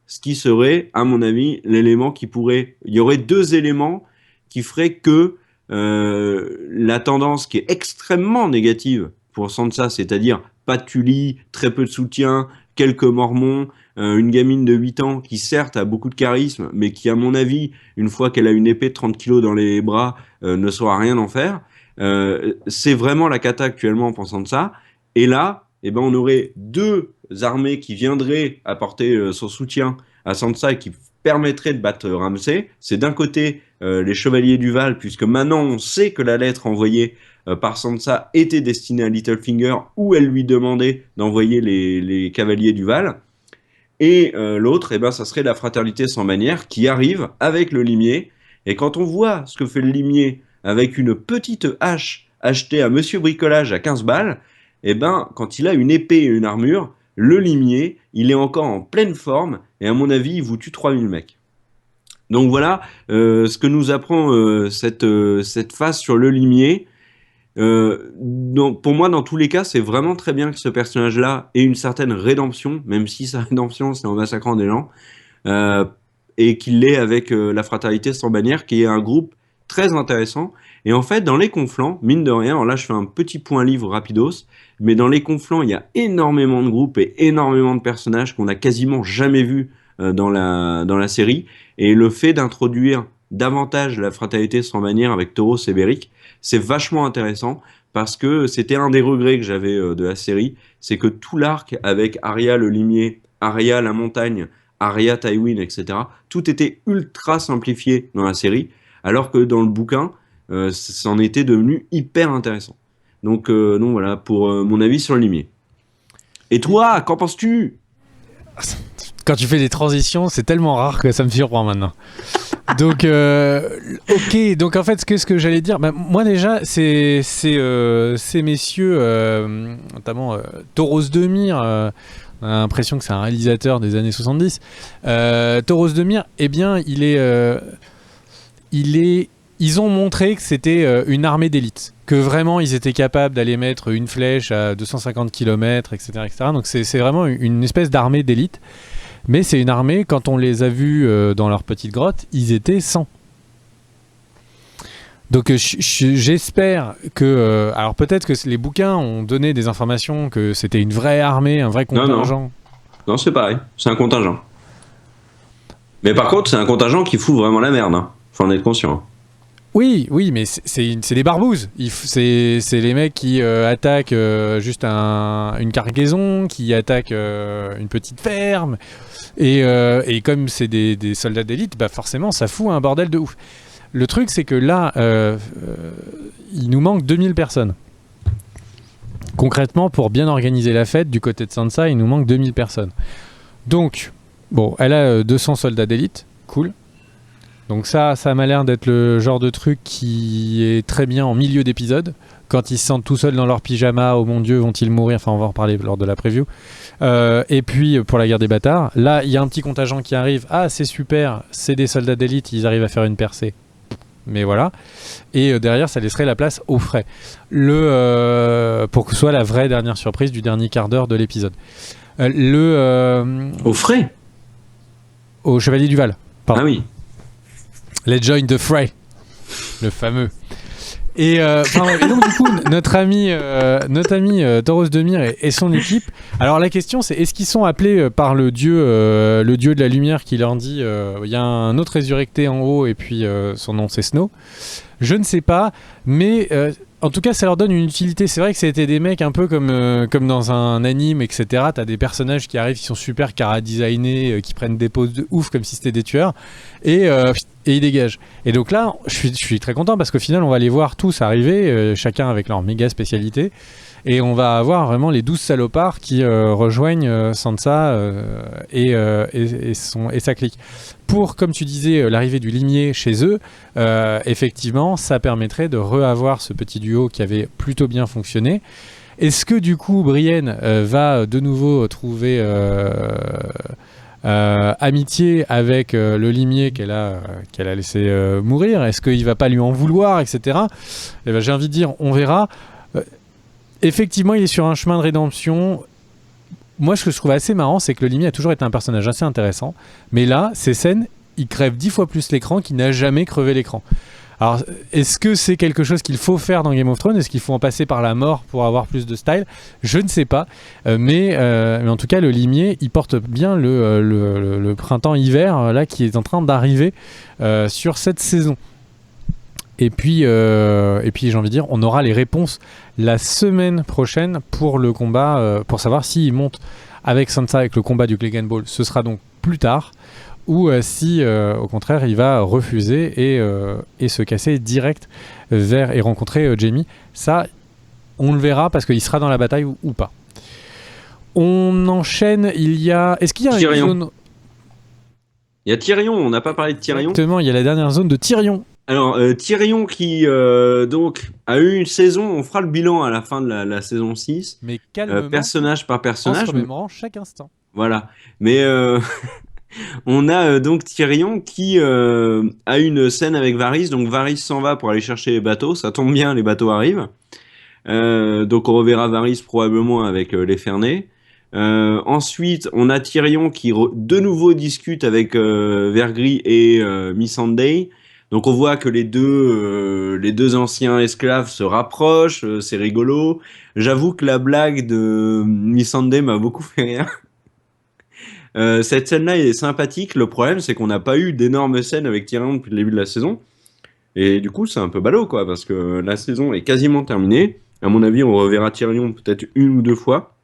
ce qui serait, à mon avis, l'élément qui pourrait... Il y aurait deux éléments qui feraient que la tendance qui est extrêmement négative pour Sansa, c'est-à-dire pas de Tully, très peu de soutien, quelques mormons, une gamine de 8 ans qui certes a beaucoup de charisme, mais qui, à mon avis, une fois qu'elle a une épée de 30 kilos dans les bras, ne saura rien en faire. C'est vraiment la cata actuellement en pensant de ça. Et là, eh ben, on aurait deux armées qui viendraient apporter son soutien à Sansa et qui permettraient de battre Ramsay. C'est d'un côté les Chevaliers du Val, puisque maintenant on sait que la lettre envoyée par Sansa était destinée à Littlefinger, où elle lui demandait d'envoyer les Cavaliers du Val. Et l'autre, eh ben, ça serait la Fraternité sans bannière qui arrive avec le limier. Et quand on voit ce que fait le limier avec une petite hache achetée à Monsieur Bricolage à 15 balles, eh ben, quand il a une épée et une armure, le limier, il est encore en pleine forme, et à mon avis, il vous tue 3000 mecs. Donc voilà ce que nous apprend cette phase sur le limier. Pour moi, dans tous les cas, c'est vraiment très bien que ce personnage-là ait une certaine rédemption, même si sa rédemption, c'est en massacrant des gens, et qu'il l'ait avec la Fraternité sans bannière, qui est un groupe très intéressant. Et en fait, dans les conflans, mine de rien, alors là je fais un petit point livre rapidos, mais dans les conflans, il y a énormément de groupes et énormément de personnages qu'on n'a quasiment jamais vus dans la série. Et le fait d'introduire davantage la Fraternité sans bannière avec Tauros et Beric, c'est vachement intéressant, parce que c'était un des regrets que j'avais de la série, c'est que tout l'arc avec Arya le limier, Arya la montagne, Arya Tywin, etc., tout était ultra simplifié dans la série, alors que dans le bouquin, c'en était devenu hyper intéressant. Donc voilà, pour mon avis sur le limier. Et toi, qu'en penses-tu ? Quand tu fais des transitions, c'est tellement rare que ça me surprend maintenant. Donc, ok. Donc en fait, ce que j'allais dire, moi déjà, ces messieurs, notamment Tauros de Myr, on a l'impression que c'est un réalisateur des années 70. Tauros de Myr, eh bien, ils ont montré que c'était une armée d'élite, que vraiment ils étaient capables d'aller mettre une flèche à 250 km, etc., etc. Donc c'est vraiment une espèce d'armée d'élite. Mais c'est une armée, quand on les a vus dans leur petite grotte, ils étaient 100. Donc j'espère que... alors peut-être que les bouquins ont donné des informations que c'était une vraie armée, un vrai contingent. Non, c'est pareil, c'est un contingent. Mais par contre, c'est un contingent qui fout vraiment la merde, hein. Faut en être conscient. Hein. Oui, mais c'est des barbouzes. C'est les mecs qui attaquent juste une cargaison, qui attaquent une petite ferme. Et comme c'est des soldats d'élite, bah forcément, ça fout un bordel de ouf. Le truc, c'est que là, il nous manque 2000 personnes. Concrètement, pour bien organiser la fête, du côté de Sansa, il nous manque 2000 personnes. Donc, bon, elle a 200 soldats d'élite. Cool. Donc ça m'a l'air d'être le genre de truc qui est très bien en milieu d'épisode, quand ils se sentent tout seuls dans leur pyjama, oh mon Dieu, vont-ils mourir, enfin on va en reparler lors de la preview. Et puis pour la guerre des bâtards, là il y a un petit contingent qui arrive, ah c'est super, c'est des soldats d'élite, ils arrivent à faire une percée. Mais voilà. Et derrière ça laisserait la place au frais. Pour que ce soit la vraie dernière surprise du dernier quart d'heure de l'épisode. Au frais ? Au Chevalier du Val. Pardon. Ah oui. Let's join the fray, le fameux. Et donc du coup, notre ami Tauros de Myr et son équipe. Alors la question c'est, est-ce qu'ils sont appelés par le dieu de la lumière qui leur dit il y a un autre résurrecté en haut et puis son nom c'est Snow. Je ne sais pas, mais en tout cas ça leur donne une utilité. C'est vrai que c'était des mecs un peu comme dans un anime, etc. T'as des personnages qui arrivent, qui sont super chara-designés, qui prennent des poses de ouf comme si c'était des tueurs, et ils dégagent. Et donc là je suis très content parce qu'au final on va les voir tous arriver, chacun avec leur méga spécialité. et on va avoir vraiment les 12 salopards qui rejoignent Sansa et sa clique. Pour, comme tu disais, l'arrivée du limier chez eux, effectivement, ça permettrait de reavoir ce petit duo qui avait plutôt bien fonctionné. Est-ce que du coup, Brienne va de nouveau trouver amitié avec le limier qu'elle a laissé mourir? Est-ce qu'il va pas lui en vouloir, etc. Eh ben, j'ai envie de dire, on verra. Effectivement, il est sur un chemin de rédemption. Moi, ce que je trouve assez marrant, c'est que le limier a toujours été un personnage assez intéressant. Mais là, ces scènes, il crève 10 fois plus l'écran qu'il n'a jamais crevé l'écran. Alors, est-ce que c'est quelque chose qu'il faut faire dans Game of Thrones? Est-ce qu'il faut en passer par la mort pour avoir plus de style? Je ne sais pas. Mais en tout cas, le limier, il porte bien le printemps-hiver là, qui est en train d'arriver sur cette saison. Et puis j'ai envie de dire, on aura les réponses la semaine prochaine pour le combat, pour savoir s'il monte avec Sansa avec le combat du Clegane Ball. Ce sera donc plus tard. Ou si au contraire il va refuser et se casser direct et rencontrer Jaime. Ça, on le verra parce qu'il sera dans la bataille ou pas. On enchaîne, est-ce qu'il y a Tyrion. une zone... Il y a Tyrion, on n'a pas parlé de Tyrion. Exactement, il y a la dernière zone de Tyrion. Alors, Tyrion qui donc a eu une saison, on fera le bilan à la fin de la saison 6. Mais calmement, personnage par en personnage. se remémorant chaque instant. Voilà. Mais on a donc Tyrion qui a une scène avec Varys. Donc Varys s'en va pour aller chercher les bateaux. Ça tombe bien, les bateaux arrivent. Donc on reverra Varys probablement avec les Fernets. Ensuite, on a Tyrion qui de nouveau discute avec Vergris et Missandei. Donc on voit que les deux anciens esclaves se rapprochent. C'est rigolo. J'avoue que la blague de Missandei m'a beaucoup fait rire. Cette scène-là est sympathique. Le problème, c'est qu'on n'a pas eu d'énormes scènes avec Tyrion depuis le début de la saison. Et du coup, c'est un peu ballot, quoi, parce que la saison est quasiment terminée. À mon avis, on reverra Tyrion peut-être une ou deux fois.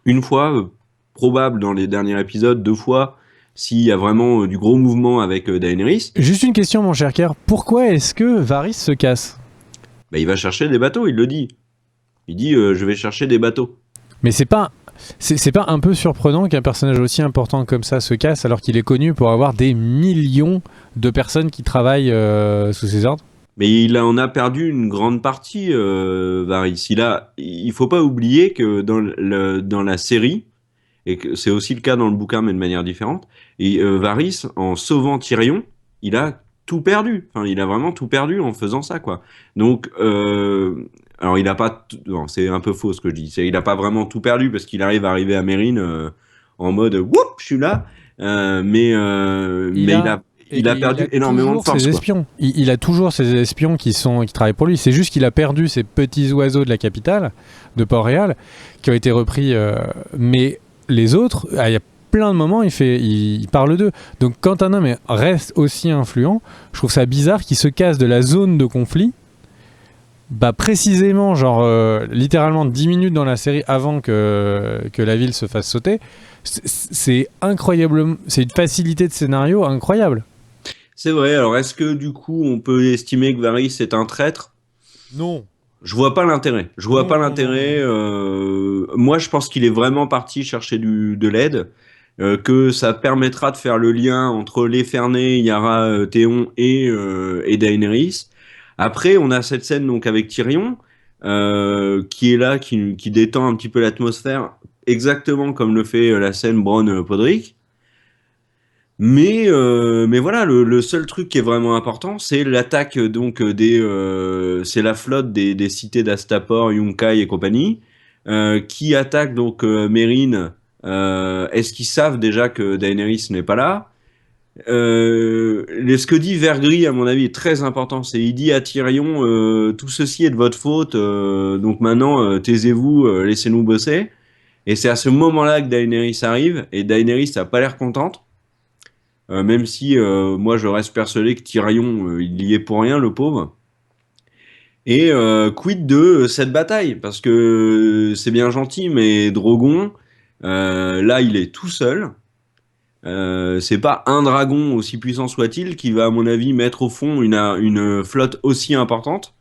Une fois, probable dans les derniers épisodes, deux fois, s'il y a vraiment du gros mouvement avec Daenerys. Juste une question, mon cher Kerr. Pourquoi est-ce que Varys se casse? Bah, il va chercher des bateaux, il le dit. Il dit je vais chercher des bateaux. Mais c'est pas un peu surprenant qu'un personnage aussi important comme ça se casse alors qu'il est connu pour avoir des millions de personnes qui travaillent sous ses ordres? Mais il en a perdu une grande partie, Varys. Il faut pas oublier que dans la série, et que c'est aussi le cas dans le bouquin, mais de manière différente, et Varys, en sauvant Tyrion, il a tout perdu. Enfin, il a vraiment tout perdu en faisant ça, quoi. Donc, alors il a pas... Non, c'est un peu faux ce que je dis. Il a pas vraiment tout perdu parce qu'il arrive à arriver à Mérine en mode « Woup, je suis là mais il a perdu énormément de force. Ses espions. Il a toujours ses espions qui travaillent pour lui. C'est juste qu'il a perdu ces petits oiseaux de la capitale, de Port-Réal, qui ont été repris. Mais les autres, il y a plein de moments, il parle d'eux. Donc quand un homme reste aussi influent, je trouve ça bizarre qu'il se casse de la zone de conflit. Bah précisément, genre littéralement 10 minutes dans la série avant que la ville se fasse sauter. C'est incroyable. C'est une facilité de scénario incroyable. C'est vrai, alors est-ce que du coup on peut estimer que Varys est un traître? Non. Je vois pas l'intérêt. Moi je pense qu'il est vraiment parti chercher de l'aide, que ça permettra de faire le lien entre les Fernets, Yara, Théon et Daenerys. Après on a cette scène donc avec Tyrion qui est là, qui détend un petit peu l'atmosphère, exactement comme le fait la scène Bronn-Podrick. Mais voilà, le seul truc qui est vraiment important, c'est l'attaque donc c'est la flotte des cités d'Astapor, Yunkai et compagnie, qui attaque donc Mérine. Est-ce qu'ils savent déjà que Daenerys n'est pas là? Ce que dit Vergris, à mon avis, est très important. Il dit à Tyrion, tout ceci est de votre faute, donc maintenant taisez-vous, laissez-nous bosser. Et c'est à ce moment-là que Daenerys arrive, et Daenerys n'a pas l'air contente. Même si moi je reste persuadé que Tyrion il y est pour rien, le pauvre. Et quid de cette bataille, parce que c'est bien gentil, mais Drogon là il est tout seul. C'est pas un dragon, aussi puissant soit-il, qui va à mon avis mettre au fond une flotte aussi importante.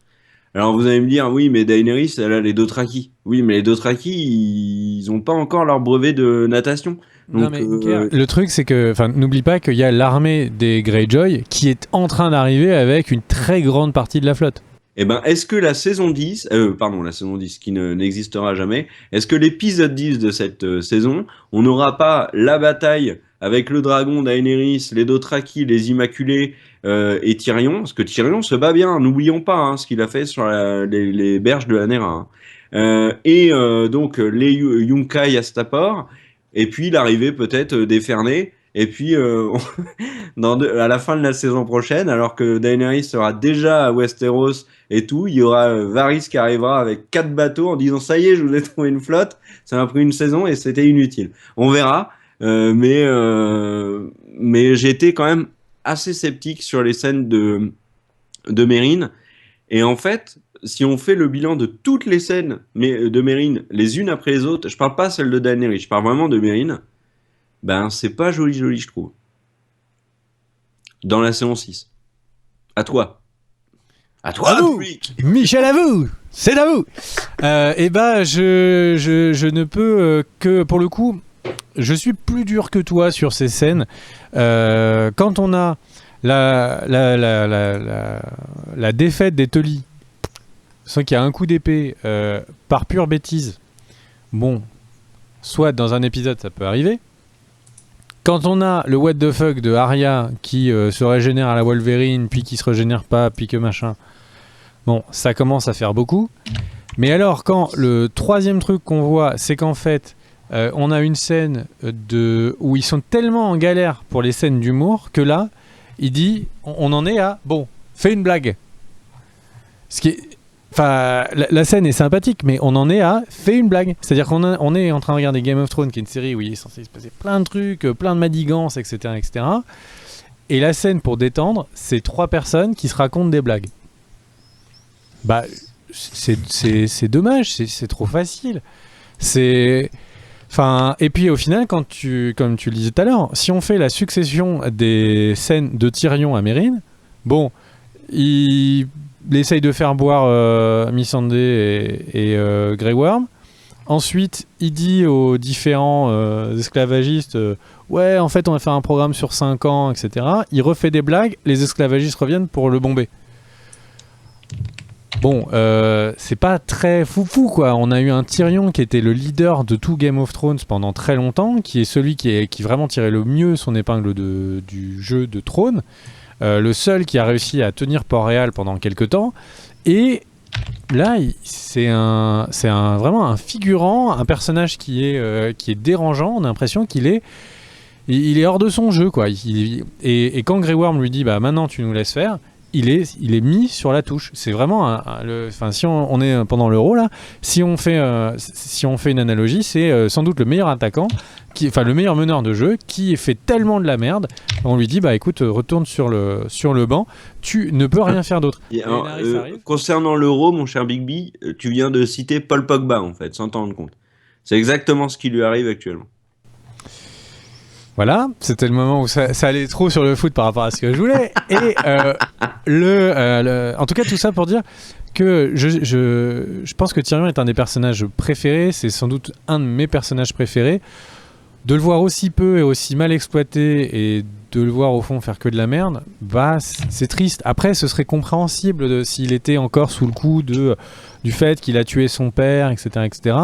Alors vous allez me dire, oui, mais Daenerys, elle a les Dothraki. Oui, mais les Dothraki, ils ont pas encore leur brevet de natation. Non Donc, mais le truc c'est que, n'oublie pas qu'il y a l'armée des Greyjoy qui est en train d'arriver avec une très grande partie de la flotte. eh ben, est-ce que la saison 10, la saison 10 qui n'existera jamais, est-ce que l'épisode 10 de cette saison, on n'aura pas la bataille avec le dragon, Daenerys, les Dothraki, les Immaculés et Tyrion? Parce que Tyrion se bat bien, n'oublions pas ce qu'il a fait sur les berges de la Nera. Donc les Yunkai à Stapor, et puis l'arrivée peut-être d'Effernay, et puis à la fin de la saison prochaine, alors que Daenerys sera déjà à Westeros et tout, il y aura Varys qui arrivera avec 4 bateaux en disant ça y est, je vous ai trouvé une flotte, ça m'a pris une saison et c'était inutile. On verra, mais j'ai été quand même assez sceptique sur les scènes de Meereen. Et en fait, si on fait le bilan de toutes les scènes de Meereen, les unes après les autres, je parle pas celle de Daenerys, je parle vraiment de Meereen, ben c'est pas joli joli je trouve. Dans la saison 6. À toi. À toi, À vous, freak. Michel, à vous. C'est à vous. Je ne peux que, pour le coup, je suis plus dur que toi sur ces scènes. Quand on a la défaite des Tully, sans qu'il y a un coup d'épée par pure bêtise, bon, soit dans un épisode ça peut arriver. Quand on a le what the fuck de Arya qui se régénère à la Wolverine, puis qui se régénère pas, puis que machin, bon, ça commence à faire beaucoup. Mais alors, quand le troisième truc qu'on voit, c'est qu'en fait, on a une scène où ils sont tellement en galère pour les scènes d'humour que là, il dit, on en est à, bon, fais une blague. Ce qui est... Enfin, la scène est sympathique, mais on en est à fais une blague. C'est-à-dire qu'on est en train de regarder Game of Thrones, qui est une série où il est censé se passer plein de trucs, plein de manigances, etc., etc. Et la scène, pour détendre, c'est 3 personnes qui se racontent des blagues. Bah, c'est dommage, c'est trop facile. Enfin, et puis au final, comme tu le disais tout à l'heure, si on fait la succession des scènes de Tyrion à Meereen, bon, il essaye de faire boire Missandei et Grey Worm. Ensuite, il dit aux différents esclavagistes ouais, en fait, on va faire un programme sur 5 ans, etc. Il refait des blagues, les esclavagistes reviennent pour le bomber. Bon, c'est pas très foufou, quoi. On a eu un Tyrion qui était le leader de tout Game of Thrones pendant très longtemps, qui est celui qui vraiment tirait le mieux son épingle du jeu de trône. Le seul qui a réussi à tenir Port-Réal pendant quelques temps. Et là, c'est vraiment un figurant, un personnage qui est dérangeant. On a l'impression qu'il est hors de son jeu, quoi. Et quand Grey Worm lui dit, bah maintenant tu nous laisses faire, il est mis sur la touche. C'est vraiment si on est pendant l'Euro là, si on fait une analogie, c'est sans doute le meilleur attaquant, le meilleur meneur de jeu qui fait tellement de la merde. On lui dit bah écoute, retourne sur le banc, tu ne peux rien faire d'autre. Concernant l'Euro, mon cher Bigby, tu viens de citer Paul Pogba en fait, sans t'en rendre compte. C'est exactement ce qui lui arrive actuellement. Voilà, c'était le moment où ça allait trop sur le foot par rapport à ce que je voulais. Et en tout cas, tout ça pour dire que je pense que Tyrion est un des personnages préférés. C'est sans doute un de mes personnages préférés. De le voir aussi peu et aussi mal exploité et de le voir au fond faire que de la merde, bah c'est triste. Après, ce serait compréhensible s'il était encore sous le coup du fait qu'il a tué son père, etc., etc.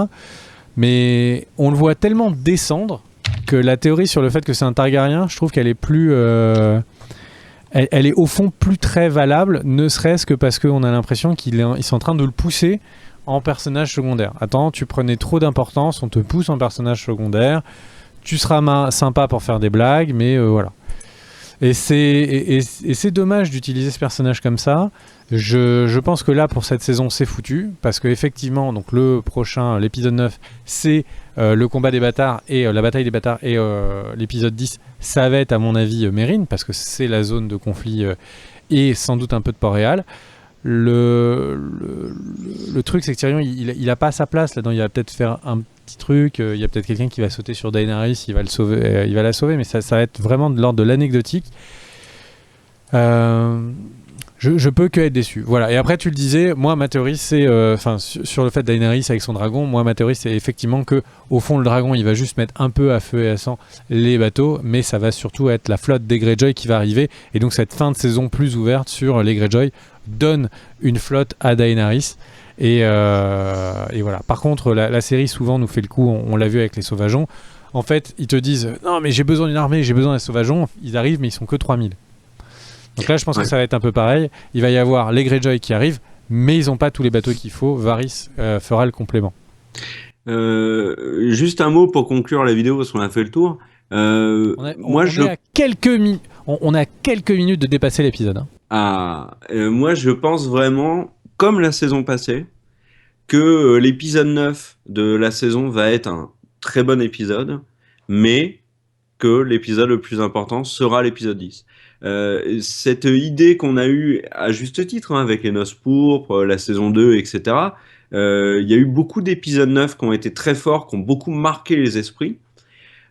Mais on le voit tellement descendre que la théorie sur le fait que c'est un Targaryen, je trouve qu'elle est plus... elle est au fond plus très valable, ne serait-ce que parce qu'on a l'impression qu'ils sont en train de le pousser en personnage secondaire. Attends, tu prenais trop d'importance, on te pousse en personnage secondaire, tu seras sympa pour faire des blagues, mais voilà. Et c'est dommage d'utiliser ce personnage comme ça. Je pense que là, pour cette saison, c'est foutu. Parce qu'effectivement, donc le prochain, l'épisode 9, c'est le combat des bâtards et la bataille des bâtards. Et l'épisode 10, ça va être, à mon avis, Meereen, parce que c'est la zone de conflit et sans doute un peu de Port-Réal. Le truc, c'est que Tyrion, il a pas sa place là-dedans. Il va peut-être faire un petit truc. Il y a peut-être quelqu'un qui va sauter sur Daenerys, il va la sauver, mais ça va être vraiment de l'ordre de l'anecdotique. Je peux que être déçu. Voilà. Et après, tu le disais, moi, ma théorie, c'est, sur le fait Daenerys avec son dragon, moi, ma théorie, c'est effectivement que, au fond, le dragon, il va juste mettre un peu à feu et à sang les bateaux, mais ça va surtout être la flotte des Greyjoy qui va arriver. Et donc, cette fin de saison plus ouverte sur les Greyjoy donne une flotte à Daenerys. Et voilà. Par contre, la série, souvent, nous fait le coup, on l'a vu avec les Sauvageons. En fait, ils te disent, non, mais j'ai besoin d'une armée, j'ai besoin des Sauvageons. Ils arrivent, mais ils sont que 3000. Donc là, je pense que ça va être un peu pareil. Il va y avoir les Greyjoy qui arrivent, mais ils n'ont pas tous les bateaux qu'il faut. Varys fera le complément. Juste un mot pour conclure la vidéo, parce qu'on a fait le tour. On est à quelques minutes de dépasser l'épisode. Hein. Moi, je pense vraiment, comme la saison passée, que l'épisode 9 de la saison va être un très bon épisode, mais que l'épisode le plus important sera l'épisode 10. Cette idée qu'on a eue à juste titre avec les Noces Pourpres, la saison 2, etc. Il y a eu beaucoup d'épisodes 9 qui ont été très forts, qui ont beaucoup marqué les esprits.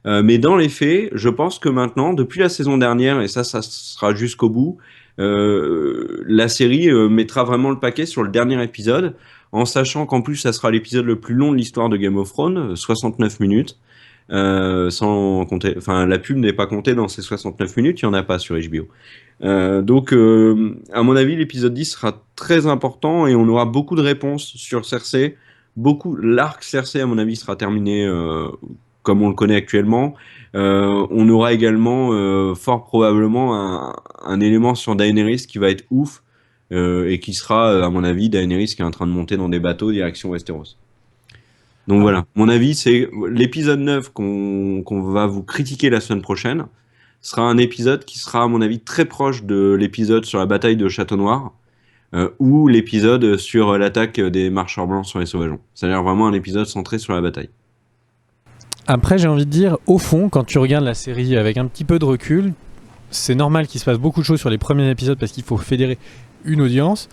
Mais dans les faits, je pense que maintenant, depuis la saison dernière, et ça sera jusqu'au bout, la série mettra vraiment le paquet sur le dernier épisode, en sachant qu'en plus, ça sera l'épisode le plus long de l'histoire de Game of Thrones, 69 minutes. Sans compter, enfin la pub n'est pas comptée dans ces 69 minutes, il n'y en a pas sur HBO. Donc à mon avis l'épisode 10 sera très important et on aura beaucoup de réponses sur Cersei. L'arc Cersei à mon avis sera terminé comme on le connaît actuellement. On aura également fort probablement un élément sur Daenerys qui va être ouf et qui sera à mon avis Daenerys qui est en train de monter dans des bateaux direction Westeros. Donc voilà, mon avis, c'est l'épisode 9 qu'on va vous critiquer la semaine prochaine sera un épisode qui sera, à mon avis, très proche de l'épisode sur la bataille de Château Noir ou l'épisode sur l'attaque des marcheurs blancs sur les Sauvageons. Ça a l'air vraiment un épisode centré sur la bataille. Après, j'ai envie de dire, au fond, quand tu regardes la série avec un petit peu de recul, c'est normal qu'il se passe beaucoup de choses sur les premiers épisodes parce qu'il faut fédérer une audience,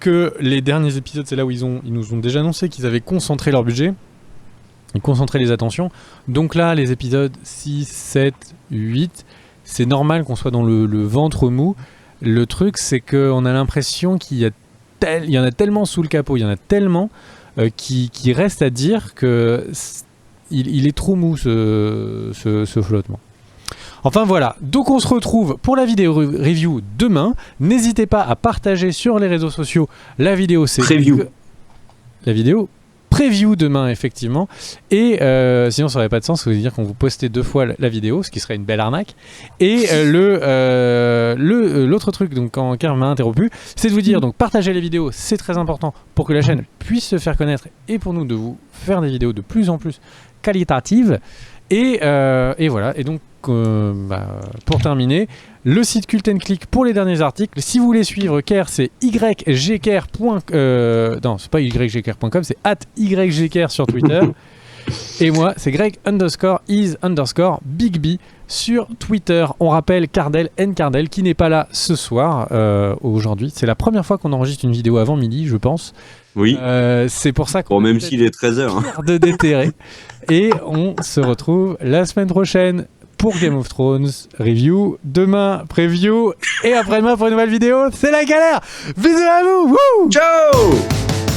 que les derniers épisodes, c'est là où ils nous ont déjà annoncé qu'ils avaient concentré leur budget. Et concentrer les attentions. Donc là, les épisodes 6, 7, 8, c'est normal qu'on soit dans le ventre mou. Le truc, c'est qu'on a l'impression qu'il y en a tellement sous le capot, il y en a tellement qui reste à dire que il est trop mou ce flottement. Enfin voilà, donc on se retrouve pour la vidéo review demain. N'hésitez pas à partager sur les réseaux sociaux la vidéo. C'est la vidéo preview demain effectivement et sinon ça n'aurait pas de sens, ça veut dire qu'on vous postait 2 fois la vidéo, ce qui serait une belle arnaque. Et l'autre truc donc quand Karl m'a interrompu, c'est de vous dire donc partagez les vidéos, c'est très important pour que la chaîne puisse se faire connaître et pour nous de vous faire des vidéos de plus en plus qualitatives et voilà. Et donc pour terminer, le site Cult & Click pour les derniers articles. Si vous voulez suivre Care, c'est ygker.com. Non, c'est pas ygker.com, c'est @ygker sur Twitter. Et moi, c'est Greg_is_bigb sur Twitter. On rappelle Cardel qui n'est pas là ce soir, aujourd'hui. C'est la première fois qu'on enregistre une vidéo avant midi, je pense. Oui. C'est pour ça qu'on bon, même s'il est 13h. Hein. De déterrer. Et on se retrouve la semaine prochaine pour Game of Thrones review, demain preview et après-demain pour une nouvelle vidéo. C'est la galère. Bisous à vous. Wouh. Ciao.